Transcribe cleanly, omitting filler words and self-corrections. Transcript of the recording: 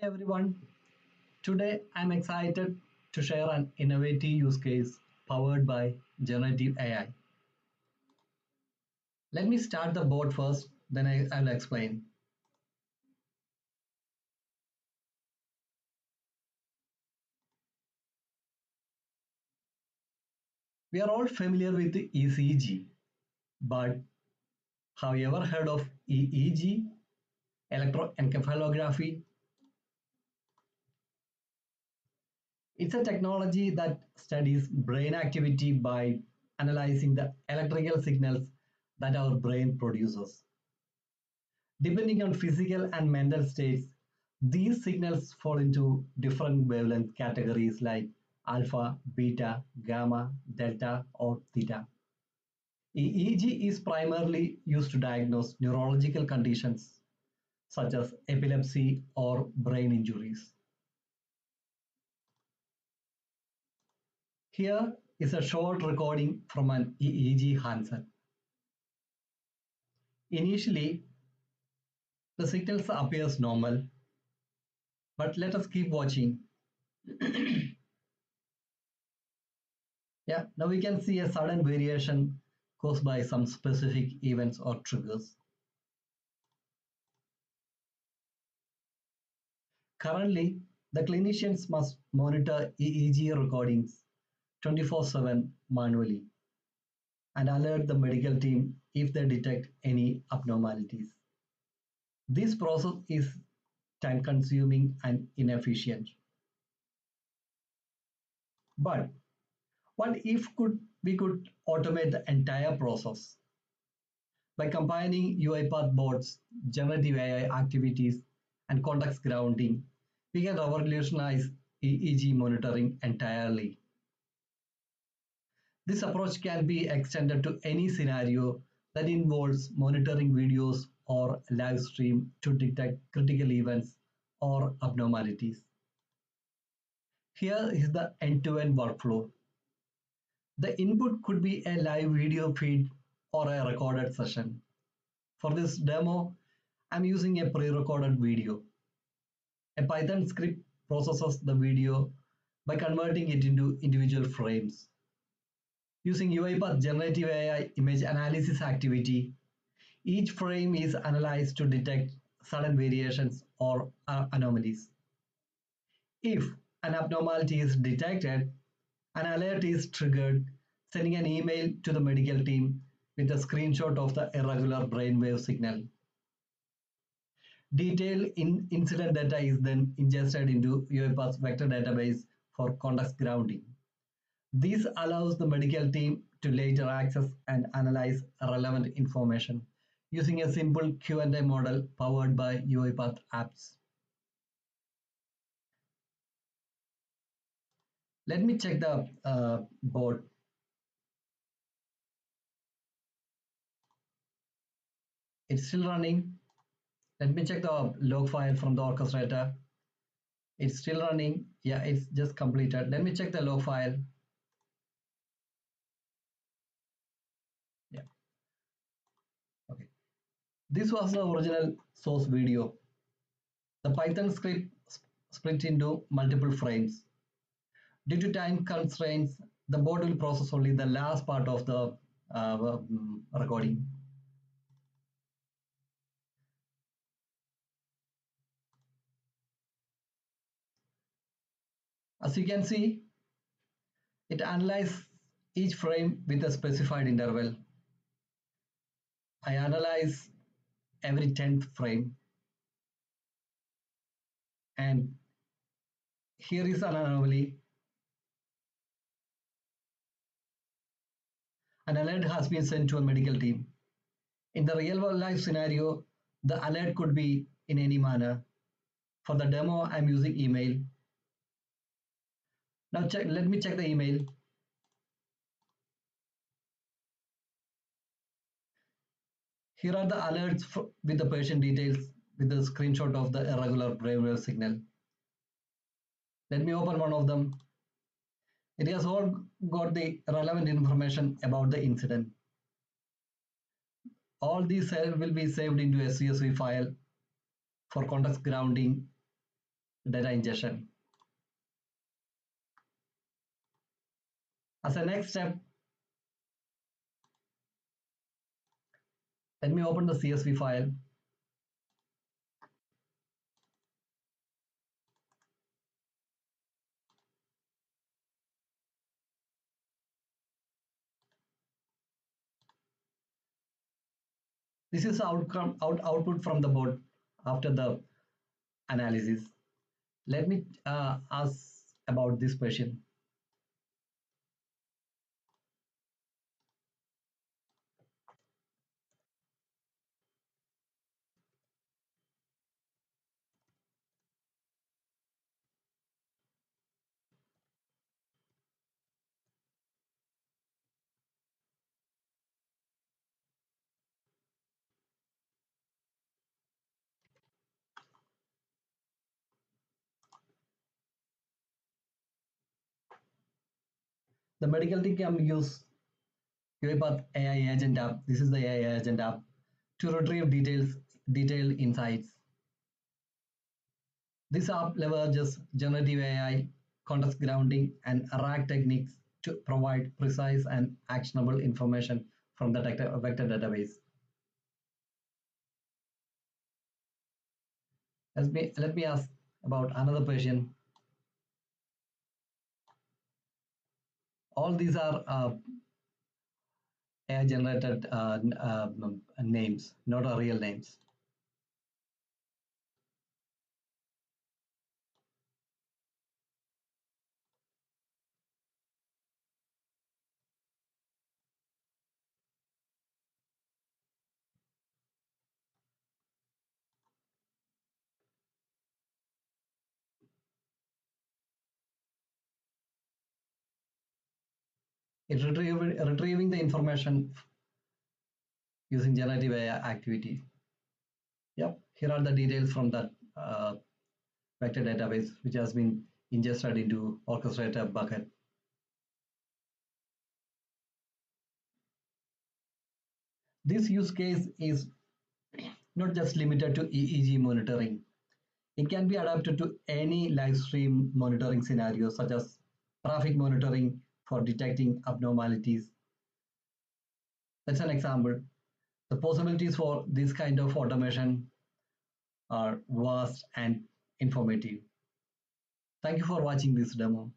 Hi everyone. Today I'm excited to share an innovative use case powered by generative AI. Let me start the board first, then I'll explain. We are all familiar with the ECG, but have you ever heard of EEG, electroencephalography? It's a technology that studies brain activity by analyzing the electrical signals that our brain produces. Depending on physical and mental states, these signals fall into different wavelength categories like alpha, beta, gamma, delta, or theta. EEG is primarily used to diagnose neurological conditions such as epilepsy or brain injuries. Here is a short recording from an EEG handset. Initially, the signals appears normal, but let us keep watching. Yeah, now we can see a sudden variation caused by some specific events or triggers. Currently, the clinicians must monitor EEG recordings 24/7 manually and alert the medical team if they detect any abnormalities. This process is time consuming and inefficient. But what if we could automate the entire process? By combining UiPath boards, generative AI activities, and context grounding, we can revolutionize EEG monitoring entirely. This approach can be extended to any scenario that involves monitoring videos or live stream to detect critical events or abnormalities. Here is the end-to-end workflow. The input could be a live video feed or a recorded session. For this demo, I'm using a pre-recorded video. A Python script processes the video by converting it into individual frames. Using UiPath Generative AI Image Analysis activity, each frame is analyzed to detect sudden variations or anomalies. If an abnormality is detected, an alert is triggered, sending an email to the medical team with a screenshot of the irregular brainwave signal. Detailed incident data is then ingested into UiPath's vector database for context grounding. This allows the medical team to later access and analyze relevant information using a simple Q&A model powered by UiPath apps. Let me check the board. It's still running. Let me check the log file from the orchestrator. It's still running. Yeah, it's just completed. Let me check the log file. Yeah. Okay. This was the original source video. The Python script split into multiple frames. Due to time constraints, the board will process only the last part of the recording. As you can see, it analyzes each frame with a specified interval. I analyze every 10th frame, and here is an anomaly. An alert has been sent to a medical team. In the real world life scenario, the alert could be in any manner. For the demo, I'm using email. Now let me check the email. Here are the alerts with the patient details with the screenshot of the irregular brainwave signal. Let me open one of them. It has all got the relevant information about the incident. All these will be saved into a CSV file for context grounding data ingestion. As a next step, let me open the CSV file. This is the output from the board after the analysis. Let me ask about this question. The medical team can use UiPath AI Agent app. This is the AI Agent app to retrieve detailed insights. This app leverages generative AI, context grounding, and RAG techniques to provide precise and actionable information from the vector database. Let me ask about another question. All these are AI generated names, not our real names. It's retrieving the information using generative AI activity. Yep, here are the details from that vector database, which has been ingested into orchestrator bucket. This use case is not just limited to EEG monitoring. It can be adapted to any live stream monitoring scenario, such as traffic monitoring for detecting abnormalities. That's an example. The possibilities for this kind of automation are vast and informative. Thank you for watching this demo.